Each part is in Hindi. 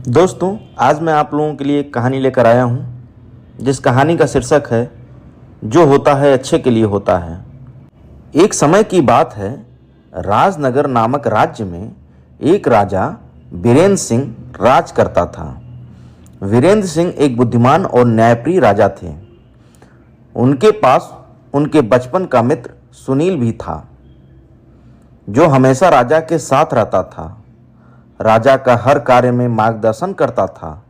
दोस्तों, आज मैं आप लोगों के लिए एक कहानी लेकर आया हूँ जिस कहानी का शीर्षक है जो होता है अच्छे के लिए होता है। एक समय की बात है, राजनगर नामक राज्य में एक राजा वीरेंद्र सिंह राज करता था। वीरेंद्र सिंह एक बुद्धिमान और न्यायप्रिय राजा थे। उनके पास उनके बचपन का मित्र सुनील भी था, जो हमेशा राजा के साथ रहता था, राजा का हर कार्य में मार्गदर्शन करता था।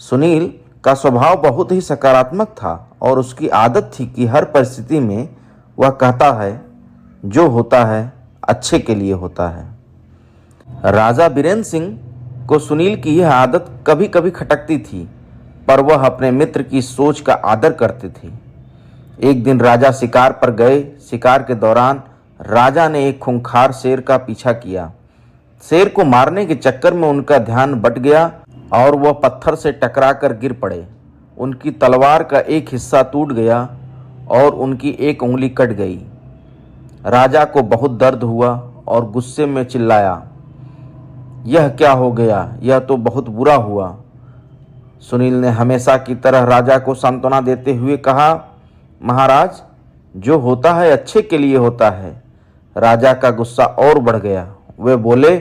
सुनील का स्वभाव बहुत ही सकारात्मक था और उसकी आदत थी कि हर परिस्थिति में वह कहता है जो होता है अच्छे के लिए होता है। राजा वीरेंद्र सिंह को सुनील की यह आदत कभी कभी खटकती थी, पर वह अपने मित्र की सोच का आदर करते थे। एक दिन राजा शिकार पर गए। शिकार के दौरान राजा ने एक खूंखार शेर का पीछा किया। शेर को मारने के चक्कर में उनका ध्यान बट गया और वह पत्थर से टकराकर गिर पड़े। उनकी तलवार का एक हिस्सा टूट गया और उनकी एक उंगली कट गई। राजा को बहुत दर्द हुआ और गुस्से में चिल्लाया, यह क्या हो गया? यह तो बहुत बुरा हुआ। सुनील ने हमेशा की तरह राजा को सांत्वना देते हुए कहा, महाराज, जो होता है अच्छे के लिए होता है। राजा का गुस्सा और बढ़ गया। वे बोले,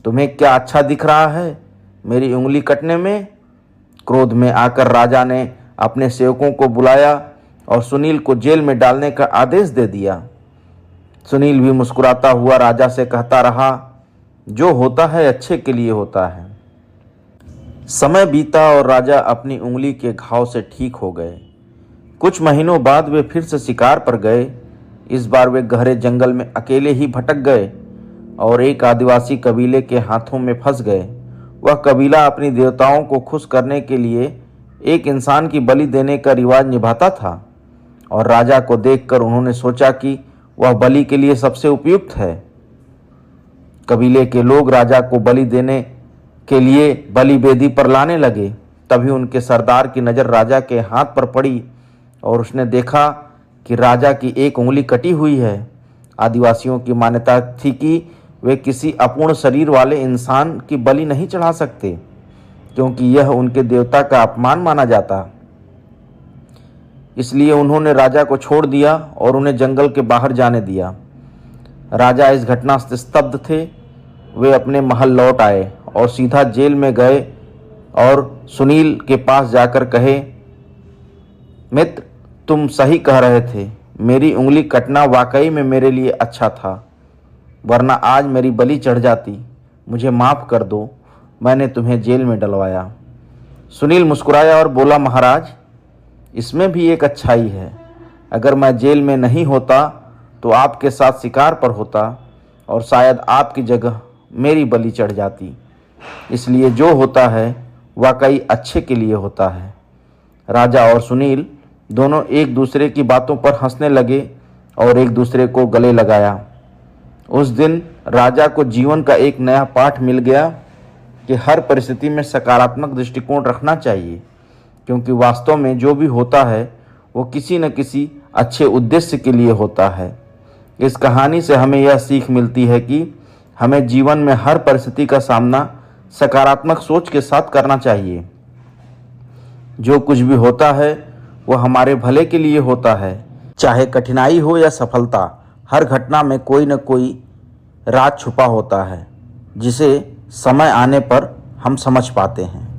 तुम्हें क्या अच्छा दिख रहा है मेरी उंगली कटने में? क्रोध में आकर राजा ने अपने सेवकों को बुलाया और सुनील को जेल में डालने का आदेश दे दिया। सुनील भी मुस्कुराता हुआ राजा से कहता रहा, जो होता है अच्छे के लिए होता है। समय बीता और राजा अपनी उंगली के घाव से ठीक हो गए। कुछ महीनों बाद वे फिर से शिकार पर गए। इस बार वे गहरे जंगल में अकेले ही भटक गए और एक आदिवासी कबीले के हाथों में फंस गए। वह कबीला अपनी देवताओं को खुश करने के लिए एक इंसान की बलि देने का रिवाज निभाता था और राजा को देखकर उन्होंने सोचा कि वह बलि के लिए सबसे उपयुक्त है। कबीले के लोग राजा को बलि देने के लिए बलि वेदी पर लाने लगे। तभी उनके सरदार की नज़र राजा के हाथ पर पड़ी और उसने देखा कि राजा की एक उंगली कटी हुई है। आदिवासियों की मान्यता थी कि वे किसी अपूर्ण शरीर वाले इंसान की बलि नहीं चढ़ा सकते, क्योंकि यह उनके देवता का अपमान माना जाता। इसलिए उन्होंने राजा को छोड़ दिया और उन्हें जंगल के बाहर जाने दिया। राजा इस घटना से स्तब्ध थे। वे अपने महल लौट आए और सीधा जेल में गए और सुनील के पास जाकर कहे, मित्र, तुम सही कह रहे थे। मेरी उंगली कटना वाकई में मेरे लिए अच्छा था, वरना आज मेरी बलि चढ़ जाती। मुझे माफ़ कर दो, मैंने तुम्हें जेल में डलवाया। सुनील मुस्कुराया और बोला, महाराज, इसमें भी एक अच्छाई है। अगर मैं जेल में नहीं होता तो आपके साथ शिकार पर होता और शायद आपकी जगह मेरी बलि चढ़ जाती। इसलिए जो होता है वाकई अच्छे के लिए होता है। राजा और सुनील दोनों एक दूसरे की बातों पर हंसने लगे और एक दूसरे को गले लगाया। उस दिन राजा को जीवन का एक नया पाठ मिल गया कि हर परिस्थिति में सकारात्मक दृष्टिकोण रखना चाहिए, क्योंकि वास्तव में जो भी होता है वो किसी न किसी अच्छे उद्देश्य के लिए होता है। इस कहानी से हमें यह सीख मिलती है कि हमें जीवन में हर परिस्थिति का सामना सकारात्मक सोच के साथ करना चाहिए। जो कुछ भी होता है वो हमारे भले के लिए होता है। चाहे कठिनाई हो या सफलता, हर घटना में कोई न कोई राज छुपा होता है जिसे समय आने पर हम समझ पाते हैं।